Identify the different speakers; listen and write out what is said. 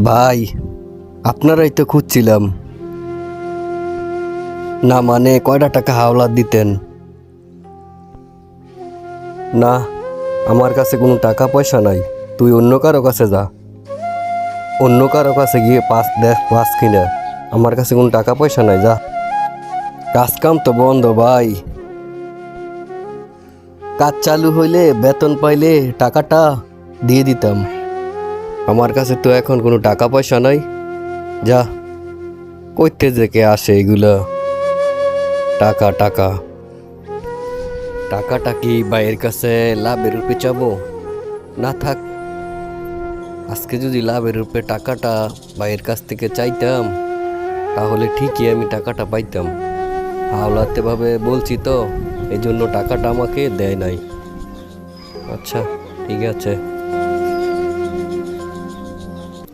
Speaker 1: ভাই, আপনারাই তো খুঁজছিলাম। না মানে কয়টা টাকা হাওলাত দিতেন? না, আমার কাছে কোনো টাকা পয়সা নাই। তুই অন্য কারো কাছে যা, অন্য কারো কাছে গিয়ে পাস দেখ পাস কিনা। আমার কাছে কোনো টাকা পয়সা নাই, যা। কাজ কাম তো বন্ধ ভাই। কাজ চালু হইলে বেতন পাইলে টাকাটা দিয়ে দিতাম। আমার কাছে তো এখন কোনো টাকা পয়সা নাই, যা। কইতে যে কে আসে এগুলো? টাকা টাকা টাকাটা কি ভাইয়ের কাছে লাভের রূপে চাবো? না থাক, আজকে যদি লাভের রূপে টাকাটা ভাইয়ের কাছ থেকে চাইতাম তাহলে ঠিকই আমি টাকাটা পাইতাম। হাওলাতে ভাবে বলছি তো, এই জন্য টাকাটা আমাকে দেয় নাই। আচ্ছা, ঠিক আছে।